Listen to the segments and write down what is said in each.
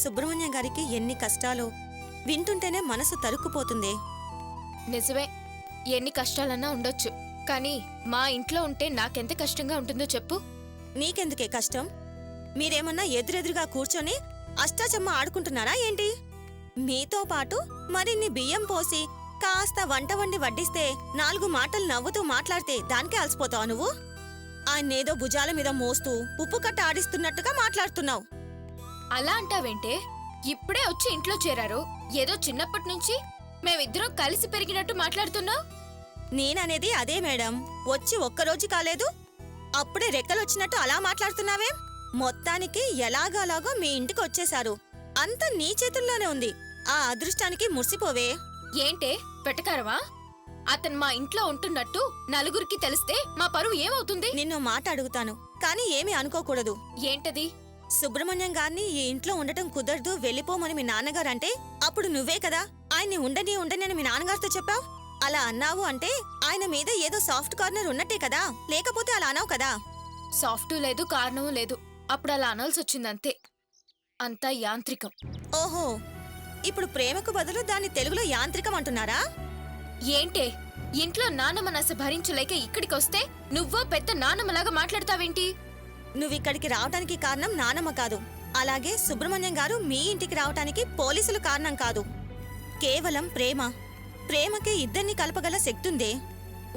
సుబ్రహ్మణ్యం గారికి ఎన్ని కష్టాలు వింటుంటేనే మనసు తరుక్కుపోతుంది. నిజమే, ఎన్ని కష్టాలన్నా ఉండొచ్చు, కానీ మా ఇంట్లో ఉంటే నాకెంత కష్టంగా ఉంటుందో చెప్పు. నీకెందుకే కష్టం? మీరేమన్నా ఎదురెదురుగా కూర్చొని అష్టాచమ్మ ఆడుకుంటున్నారా ఏంటి? మీతో పాటు మరిన్ని బియ్యం పోసి కాస్త వంట వండి వడ్డిస్తే 4 మాటలు నవ్వుతూ మాట్లాడితే దానికే అలసిపోతావు నువ్వు? ఆయన్నేదో భుజాల మీద మోస్తూ ఉప్పు కట్ట ఆడిస్తున్నట్టుగా మాట్లాడుతున్నావు. అలా అంటావేంటే? ఇప్పుడే వచ్చి ఇంట్లో చేరారు, ఏదో చిన్నప్పటి నుంచి మేమిద్దరం కలిసి పెరిగినట్టు మాట్లాడుతున్నావు. నేననేది అదే మేడం. వచ్చి ఒక్కరోజు కాలేదు, అప్పుడే రెక్కలొచ్చినట్టు అలా మాట్లాడుతున్నావేం? మొత్తానికి ఎలాగాలాగో మీ ఇంటికి వచ్చేశారు. అంతా నీ చేతుల్లోనే ఉంది. ఆ అదృష్టానికి మురిసిపోవే. ఏంటే పెట్టకారవా? అతను మా ఇంట్లో ఉంటున్నట్టు నలుగురికి తెలిస్తే మా పరువు ఏమవుతుంది? నిన్ను మాట అడుగుతాను, కానీ ఏమీ అనుకోకూడదు. ఏంటది? సుబ్రహ్మణ్యం గారిని ఈ ఇంట్లో ఉండటం కుదరదు, వెళ్ళిపోమని మీ నాన్నగారంటే అప్పుడు నువ్వే కదా ఆయన్ని ఉండని అని మీ నాన్నగారితో చెప్పావు. అలా అన్నావు అంటే ఆయన మీద ఏదో సాఫ్ట్ కార్నర్ ఉన్నట్టే కదా, లేకపోతే అలా అన్నావు కదా. సాఫ్టు లేదు, కారణము లేదు. అప్పుడు అలా అనాల్సి వచ్చిందంతే. అంతా యాంత్రికం. ఓహో, ఇప్పుడు ప్రేమకు బదులు దాన్ని తెలుగులో యాంత్రికం అంటున్నారా? ఏంటే, ఇంట్లో నాన్నమ్మ నస భరించలేక ఇక్కడికొస్తే నువ్వో పెద్ద నాన్నమ్మలాగా మాట్లాడతావేంటి? నువ్విక్కడికి రావటానికి కారణం నానమ్మ కాదు, అలాగే సుబ్రహ్మణ్యం గారు మీ ఇంటికి రావటానికి పోలీసులు కారణం కాదు. కేవలం ప్రేమ. ప్రేమకి ఇద్దరిని కలపగల శక్తుందే.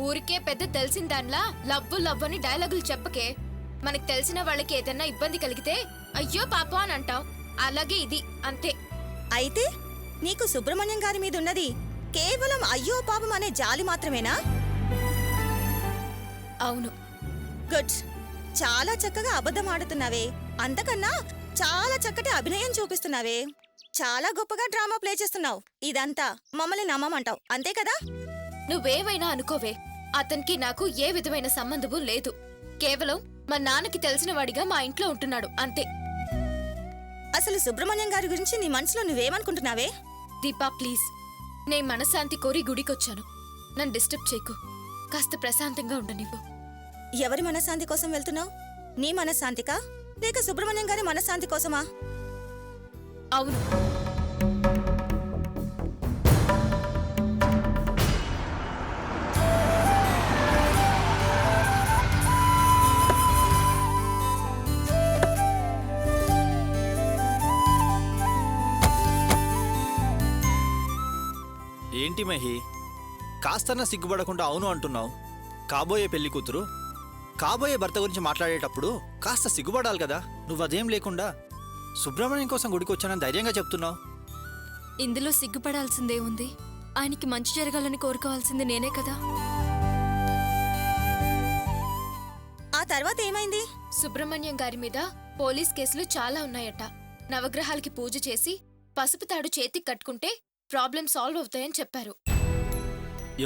ఊరికే పెద్ద తెలిసిన దానిలా లవ్వు లవ్వని డైలాగులు చెప్పకే. మనకు తెలిసిన వాళ్ళకి ఏదన్నా ఇబ్బంది కలిగితే అయ్యో పాప అని అంటాం. అలాగే ఇది అంతే. అయితే నీకు సుబ్రహ్మణ్యం గారి మీదున్నది కేవలం అయ్యో పాపం అనే జాలి మాత్రమేనా? అవును. గుడ్. చాలా చక్కగా అబద్ధం ఆడుతున్నావే. అంతకన్నా చాలా చక్కటి అభినయం చూపిస్తున్నావే. చాలా గొప్పగా డ్రామా ప్లే చేస్తున్నావు. ఇదంతా మమ్మల్ని నమ్మమంటావు, అంతే కదా? నువ్వేవైనా అనుకోవే, అతనికి నాకు ఏ విధమైన సంబంధము లేదు. కేవలం మా నాన్నకి తెలిసిన వాడిగా మా ఇంట్లో ఉంటున్నాడు, అంతే. అసలు సుబ్రహ్మణ్యం గారి గురించి నీ మనసులో నువ్వేమనుకుంటున్నావే? దీపా ప్లీజ్, నే మనశ్శాంతి కోరి గుడికొచ్చాను. నన్ను డిస్టర్బ్ చేయకు. కాస్త ప్రశాంతంగా ఉండనివ్వు. ఎవరి మనశ్శాంతి కోసం వెళ్తున్నావు? నీ మనశ్శాంతికా లేక సుబ్రహ్మణ్యం గారి మనశ్శాంతి కోసమా? అవును. ఏంటి మహి, కాస్తన్నా సిగ్గుపడకుండా అవును అంటున్నావు? కాబోయే పెళ్లి కూతురు కాబోయే భర్త గురించి మాట్లాడేటప్పుడు కాస్త సిగ్గుపడాలి కదా. నువ్వదేం లేకుండా సుబ్రహ్మణ్యం కోసం గుడికి వచ్చానని ధైర్యంగా చెప్తున్నావు. ఇందులో సిగ్గుపడాల్సిందే ఉంది. ఆయనకి మంచి జరగాలని కోరుకోవాల్సింది నేనే కదా. ఆ తర్వాత ఏమైంది? సుబ్రహ్మణ్యం గారి మీద పోలీస్ కేసులు చాలా ఉన్నాయట. నవగ్రహాలకి పూజ చేసి పసుపు తాడు చేతికి కట్టుకుంటే ప్రాబ్లం సాల్వ్ అవుతాయని చెప్పారు.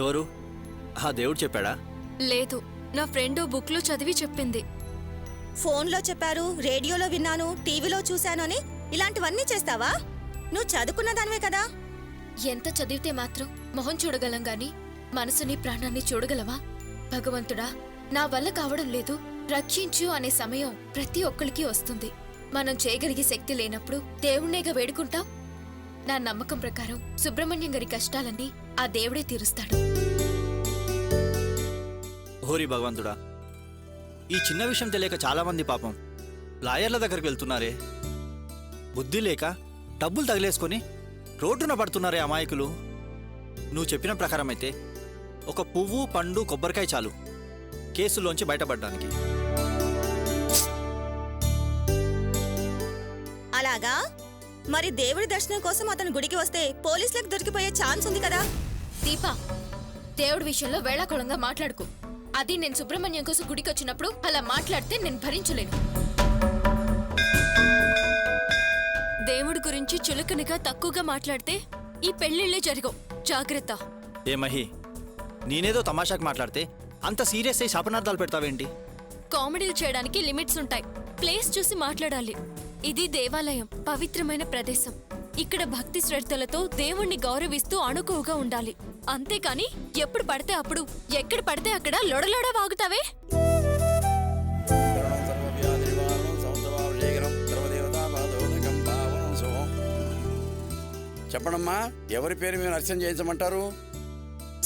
ఎవరు? ఆ దేవుడు చెప్పాడా? లేదు, నా ఫ్రెండ్ బుక్లో చదివి చెప్పింది. ఫోన్లో చెప్పారు, రేడియోలో విన్నాను, టీవీలో చూశాను అని ఇలాంటివన్నీ చేస్తావా? నువ్వు చదువుకున్న దానివే కదా. ఎంత చదివితే మాత్రం మొహం చూడగలం గాని మనసుని ప్రాణాన్ని చూడగలవా? భగవంతుడా, నా వల్ల కావడం లేదు, రక్షించు అనే సమయం ప్రతి ఒక్కరికి వస్తుంది. మనం చేయగలిగే శక్తి లేనప్పుడు దేవుణ్ణేగా వేడుకుంటాం. నా నమ్మకం ప్రకారం సుబ్రహ్మణ్యం గారి కష్టాలన్నీ ఆ దేవుడే తీరుస్తాడు. ఓరి భగవంతుడా, ఈ చిన్న విషయం తెలియక చాలామంది పాపం లాయర్ల దగ్గరికి వెళ్తున్నారే. బుద్ధి లేక డబ్బులు తగిలేసుకొని రోడ్డున పడుతున్నారే అమాయకులు. నువ్వు చెప్పిన ప్రకారం అయితే ఒక పువ్వు, పండు, కొబ్బరికాయ చాలు కేసులోంచి బయటపడడానికి. అలాగా? మరి దేవుడి దర్శనం కోసం అతను గుడికి వస్తే పోలీసులకు దొరికిపోయే ఛాన్స్ ఉంది కదా. దీపా, దేవుడి విషయంలో వేళాకోళంగా మాట్లాడుకో. అది నేను సుబ్రహ్మణ్యం కోసం గుడికి వచ్చినప్పుడు అలా మాట్లాడితే నేను భరించలేను. దేవుడి గురించి చులకనగా తక్కువగా మాట్లాడితే ఈ పెళ్లిళ్లే జరగవు. జాగ్రత్త. ఏ మహి, నేనేదో తమాషాకి మాట్లాడితే అంత సీరియస్ అయి శాపనార్థాలు పెడతావేంటి? కామెడీలు చేయడానికి లిమిట్స్ ఉంటాయి. ప్లేస్ చూసి మాట్లాడాలి. ఇది దేవాలయం, పవిత్రమైన ప్రదేశం. ఇక్కడ భక్తి శ్రద్ధలతో దేవుణ్ణి గౌరవిస్తూ అణుకువగా ఉండాలి. అంతేకాని ఎప్పుడు పడితే అప్పుడు ఎక్కడ పడితే అక్కడ లొడలొడ వాగుతావే. చెప్పడమ్మా, ఎవరి పేరు మీద అర్చన చేయించమంటారు?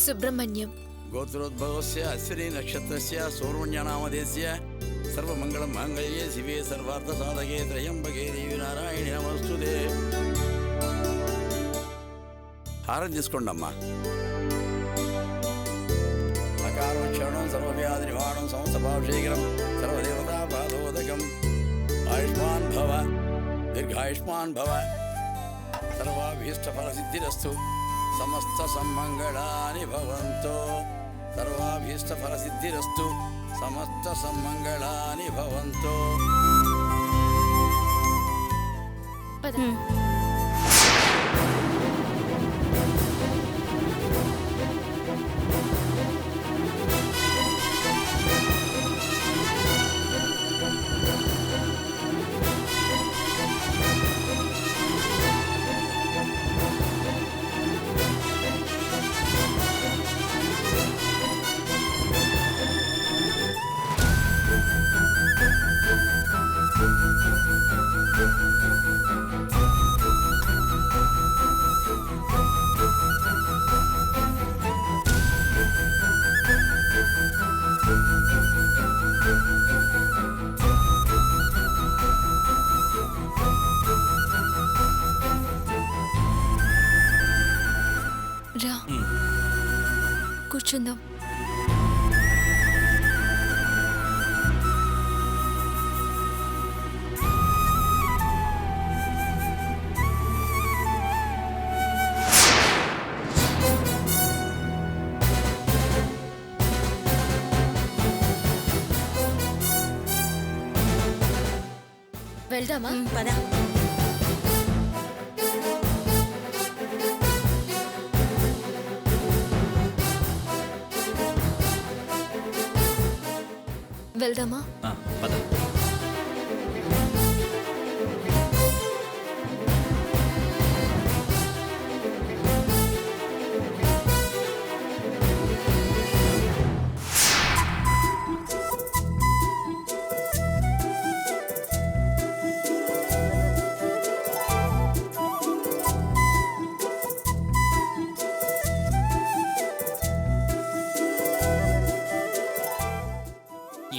సుబ్రహ్మణ్యం. గోత్రోద్భవస్య అశ్విని నక్షత్రస్య సౌర్వణ్యనామదేశ్య సర్వమంగళం మాంగళ్యే శివే సర్వార్థ సాధకే త్రయంబకే దేవి నారాయణి నమస్తుతే. హారం తీసుకోండి అమ్మా. అకారోక్షణం సర్వవ్యాధి నివారణం సంస్థాభిషేకరం సర్వదేవతా పాదోదకం. ఆయుష్మాన్ భవ, దీర్ఘాయుష్మాన్ భవ, సర్వాభీష్టఫలసిద్ధిరస్తు, సమస్త సమ్మంగళాని భవంతు. సర్వాభీష్టఫలసిద్ధిరస్తు, సమస్త సమ్మంగళాని భవంతు. పద. రా కూర్చుందాం. వెళ్దామా? పద. వెళ్దామా? పద.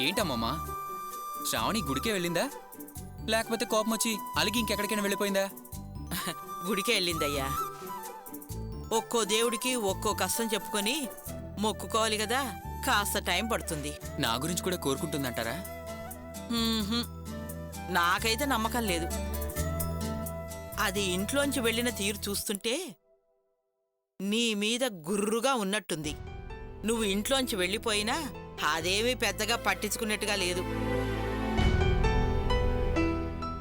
ఏంటమ్మమ్మా, శ్రావణి గుడికే వెళ్ళిందా లేకపోతే కోపం వచ్చి అలిగి ఇంకెక్కడికైనా వెళ్ళిపోయిందా? గుడికే వెళ్ళిందయ్యా. ఒక్కో దేవుడికి ఒక్కో కష్టం చెప్పుకొని మొక్కుకోవాలి కదా, కాస్త టైం పడుతుంది. నా గురించి కూడా కోరుకుంటుందంటారా? నాకైతే నమ్మకం లేదు. అది ఇంట్లోంచి వెళ్ళిన తీరు చూస్తుంటే నీ మీద గుర్రుగా ఉన్నట్టుంది. నువ్వు ఇంట్లోంచి వెళ్ళిపోయినా అదేమీ పెద్దగా పట్టించుకున్నట్టుగా లేదు.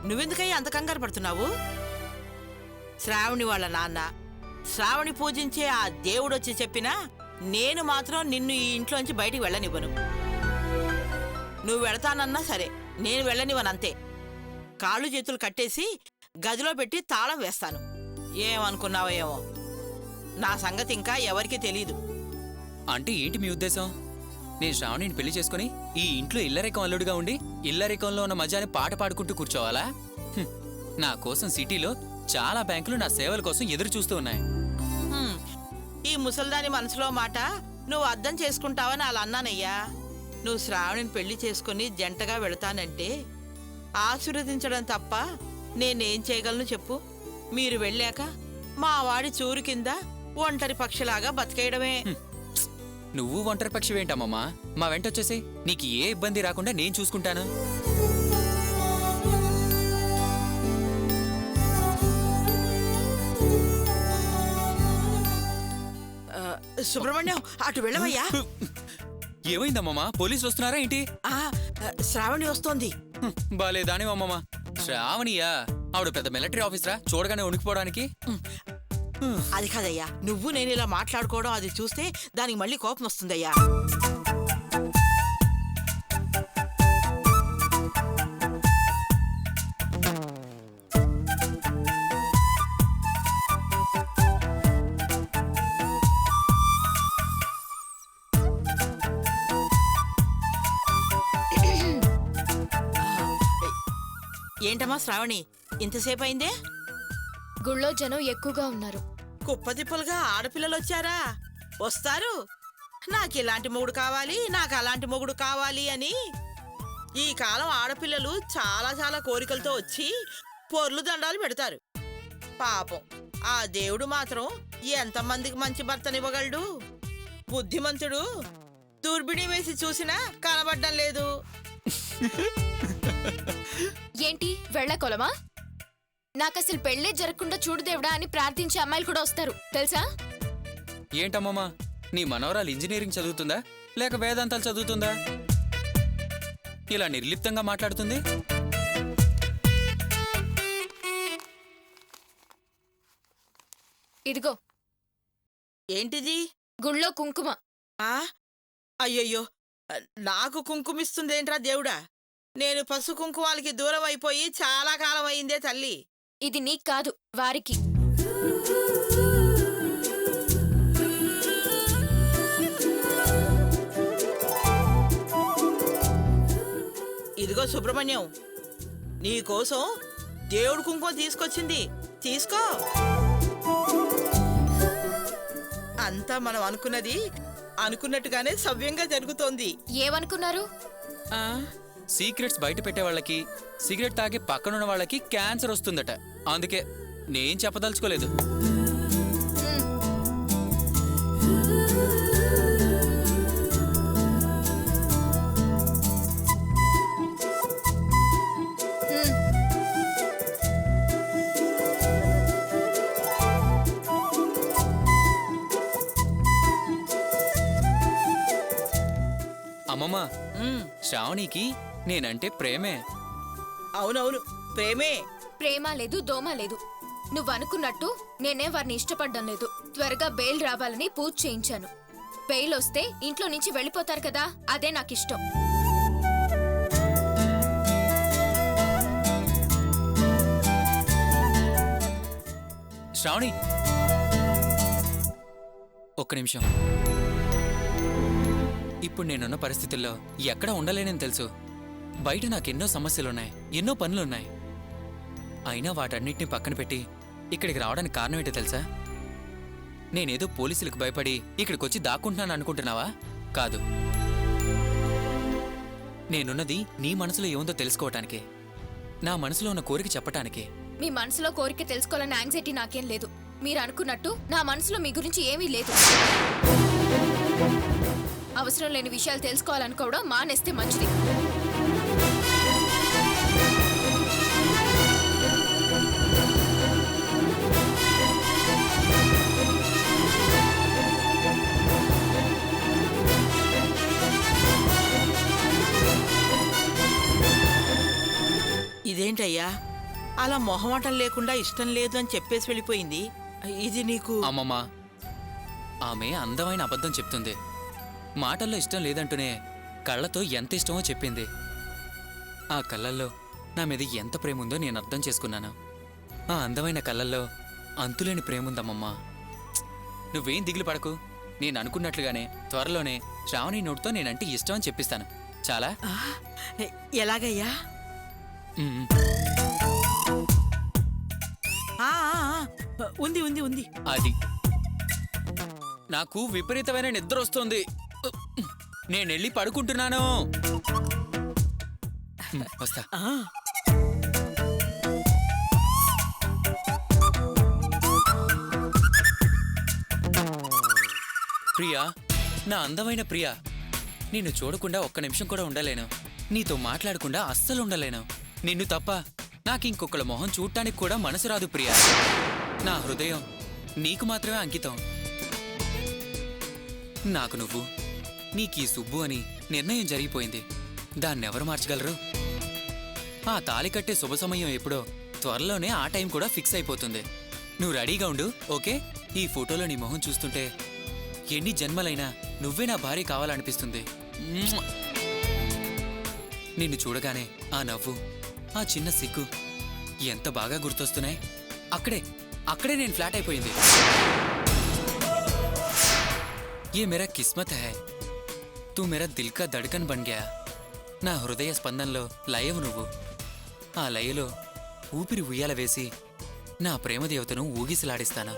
నువ్వెందుకయ్యా అంత కంగారు పడుతున్నావు? శ్రావణి వాళ్ళ నాన్న, శ్రావణి పూజించే ఆ దేవుడొచ్చి చెప్పినా నేను మాత్రం నిన్ను ఈ ఇంట్లోంచి బయటికి వెళ్ళనివ్వను. నువ్వు వెళతానన్నా సరే నేను వెళ్ళనివ్వనంతే. కాళ్ళు చేతులు కట్టేసి గదిలో పెట్టి తాళం వేస్తాను. ఏమనుకున్నావో ఏమో, నా సంగతి ఇంకా ఎవరికీ తెలీదు. అంటే ఏంటి మీ ఉద్దేశం? నేను శ్రావణిని పెళ్లి చేసుకుని ఈ ఇంట్లో ఇల్లరికం అల్లుడుగా ఉండి ఇల్లరికంలో ఉన్న మజాని పాట పాడుకుంటూ కూర్చోవాలా? నా కోసం సిటీలో చాలా బ్యాంకులు నా సేవల కోసం ఎదురు చూస్తూ ఉన్నాయి. ఈ ముసల్దాని మనసులో మాట నువ్వు అర్థం చేసుకుంటావని అలా అన్నానయ్యా. నువ్వు శ్రావణిని పెళ్లి చేసుకుని జంటగా వెళతానంటే ఆశీర్వదించడం తప్ప నేనేం చేయగలను చెప్పు? మీరు వెళ్ళాక మా వాడి చూరు కింద ఒంటరి పక్షిలాగా బతికేయడమే. నువ్వు ఒంటరి పక్షివేంటమ్మమ్మా? మా వెంటొచ్చేసి నీకు ఏ ఇబ్బంది రాకుండా నేను చూసుకుంటాను. సుబ్రహ్మణ్యం, అటు వెళ్ళవయ్యా. ఏమైందమ్మమ్మా? పోలీసులు వస్తున్నారా ఏంటి? శ్రావణి వస్తోంది. బాలేదాని అమ్మమ్మ. శ్రావణియా? ఆవిడ పెద్ద మిలిటరీ ఆఫీసరా, చూడగానే ఉనికిపోవడానికి. అది కాదయ్యా, నువ్వు నేను ఇలా మాట్లాడుకోవడం అది చూస్తే దానికి మళ్ళీ కోపం వస్తుందయ్యా. ఏంటమ్మా శ్రావణి, ఇంతసేపు అయిందే? గుళ్ళో జనం ఎక్కువగా ఉన్నారు. కుప్పతిప్పలుగా ఆడపిల్లలు వచ్చారా? వస్తారు. నాకు ఇలాంటి మొగుడు కావాలి, నాకు అలాంటి మొగుడు కావాలి అని ఈ కాలం ఆడపిల్లలు చాలా చాలా కోరికలతో వచ్చి పొర్లు దండాలు పెడతారు. పాపం ఆ దేవుడు మాత్రం ఎంతమందికి మంచి భర్తనివ్వగలడు? బుద్ధిమంతుడు దుర్బిణి వేసి చూసినా కనబడ్డం లేదు. ఏంటి వెళ్ళకొలమా? నాకసలు పెళ్లే జరగకుండా చూడు దేవుడా అని ప్రార్థించే అమ్మాయిలు కూడా వస్తారు తెలుసా? ఏంటమ్మమ్మా, నీ మనవరాలు ఇంజనీరింగ్ చదువుతుందా లేక వేదాంతాలు చదువుతుందా? ఇలా నిర్లిప్తంగా మాట్లాడుతుంది. ఇదిగో ఏంటిది? గుళ్ళో కుంకుమ. ఆ అయ్యయ్యో, నాకు కుంకుమిస్తుందేంట్రా దేవుడా? నేను పసు కుంకుమాలకి దూరం అయిపోయి చాలా కాలం అయిందే తల్లి. ఇది నీకు కాదు, వారికి. ఇదిగో సుబ్రహ్మణ్యం, నీకోసం దేవుడు కుంకుమ తీసుకొచ్చింది, తీసుకో. అంతా మనం అనుకున్నది అనుకున్నట్టుగానే సవ్యంగా జరుగుతోంది. ఏమనుకున్నారు? ఆ సీక్రెట్స్ బయట పెట్టే వాళ్ళకి, సిగరెట్ తాగే పక్కనున్న వాళ్ళకి క్యాన్సర్ వస్తుందట. అందుకే నేను చెప్పదలుచుకోలేదు. అమ్మమ్మ, శ్రావణికి నేనంటే ప్రేమే. అవునవును, ప్రేమే. ప్రేమ లేదు, దోమ లేదు. నువ్వనుకున్నట్టు నేనే వారిని ఇష్టపడ్డం లేదు. త్వరగా బెయిల్ రావాలని పూజ చేయించాను. బెయిల్ వస్తే ఇంట్లో నుంచి వెళ్ళిపోతారు కదా, అదే నాకిష్టం. శ్రావణి, ఒక్క నిమిషం. ఇప్పుడు నేనున్న పరిస్థితుల్లో ఎక్కడ ఉండలేనని తెలుసు. బయట నాకెన్నో సమస్యలున్నాయి, ఎన్నో పనులున్నాయి. అయినా వాటన్నిటిని పక్కన పెట్టి ఇక్కడికి రావడానికి కారణం ఏంటో తెలుసా? నేనేదో పోలీసులకు భయపడి ఇక్కడికొచ్చి దాక్కుంటున్నాను అనుకుంటున్నావా? కాదు. నేనున్నది నీ మనసులో ఏముందో తెలుసుకోవటానికి, నా మనసులో ఉన్న కోరిక చెప్పటానికి. మీ మనసులో కోరిక తెలుసుకోవాలనే యాంగ్జైటీ నాకేం లేదు. మీరు అనుకున్నట్టు నా మనసులో మీ గురించి ఏమీ లేదు. అవసరం లేని విషయాలు తెలుసుకోవాలనుకోవడం మానేస్తే మంచిది. ఇదేంటయ్యా, అలా మొహమాటం లేకుండా ఇష్టం లేదు అని చెప్పేసి వెళ్ళిపోయింది. ఇది నీకు? అమ్మమ్మ, ఆమె అందమైన అబద్ధం చెప్తుంది. మాటల్లో ఇష్టం లేదంటూనే కళ్ళతో ఎంత ఇష్టమో చెప్పింది. ఆ కళ్ళల్లో నా మీద ఎంత ప్రేమ ఉందో నేను అర్థం చేసుకున్నాను. ఆ అందమైన కళ్ళల్లో అంతులేని ప్రేముందమ్మమ్మా. నువ్వేం దిగులు పడకు. నేను అనుకున్నట్లుగానే త్వరలోనే శ్రావణి నోటితో నేనంటే ఇష్టం అని చెప్పిస్తాను. చాలా? ఎలాగయ్యా? ఉమ్. ఉంది ఉంది ఉంది. అది నాకు విపరీతమైన నిద్ర వస్తుంది. నేనెళ్ళి పడుకుంటున్నాను. వస్తా. ప్రియా, నా అందమైన ప్రియా, నిన్ను చూడకుండా ఒక్క నిమిషం కూడా ఉండలేను. నీతో మాట్లాడకుండా అస్సలు ఉండలేను. నిన్ను తప్ప నాకింకొకళ్ళ మొహం చూడటానికి కూడా మనసు రాదు ప్రియా. నా హృదయం నీకు మాత్రమే అంకితం. నాకు నువ్వు, నీకీ సుబ్బు అని నిర్ణయం జరిగిపోయింది. దాన్నెవరు మార్చగలరు? ఆ తాళి కట్టే శుభ సమయం ఎప్పుడో త్వరలోనే ఆ టైం కూడా ఫిక్స్ అయిపోతుంది. నువ్వు రెడీగా ఉండు, ఓకే? ఈ ఫోటోలో నీ మొహం చూస్తుంటే ఎన్ని జన్మలైనా నువ్వే నా భార్య కావాలనిపిస్తుంది. నిన్ను చూడగానే ఆ నవ్వు, ఆ చిన్న సిగ్గు ఎంత బాగా గుర్తొస్తున్నాయి. అక్కడే నేను ఫ్లాట్ అయిపోయింది. ये मेरा किस्मत है, तू मेरा दिल का धड़कन बन गया. నా హృదయ స్పందనలో లయవు నువ్వు. ఆ లయలో ఊపిరి ఉయ్యాల వేసి నా ప్రేమదేవతను ఊగిసలాడిస్తాను.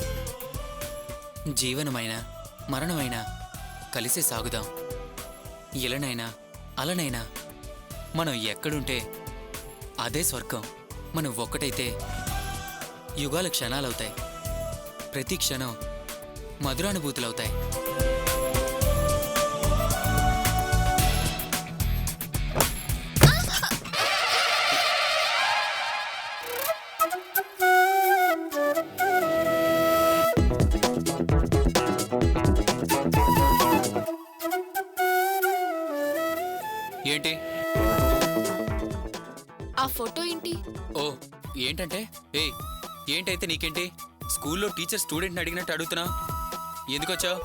జీవనమైన మరణమైన కలిసే సాగుదాం. ఇలనైనా అలనైనా మనం ఎక్కడుంటే అదే స్వర్గం. మనం ఒక్కటైతే యుగాల క్షణాలవుతాయి. ప్రతి క్షణం మధురానుభూతులవుతాయి. ఏంటి? ఆ ఫోటో ఏంటి? ఓ ఏంటంటే? ఏయ్ ఏంటైతే నీకేంటి? స్కూల్లో టీచర్ స్టూడెంట్ని అడిగినట్టు అడుగుతున్నావు. ఎందుకొచ్చావు?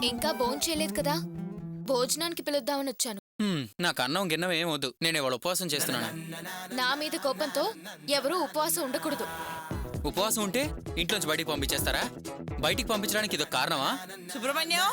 ఇంకా భోంచేయలేదు కదా, భోజనానికి పిలుద్దామని వచ్చాను. నాకు అన్నం గిన్నం ఏం వద్దు. నేను ఇవాళ ఉపవాసం చేస్తున్నాను. నా మీద కోపంతో ఎవరూ ఉపవాసం ఉండకూడదు. ఉపవాసం ఉంటే ఇంట్లోంచి బయటికి పంపించేస్తారా? బయటికి పంపించడానికి ఇదొక కారణమా? సుబ్రహ్మణ్యం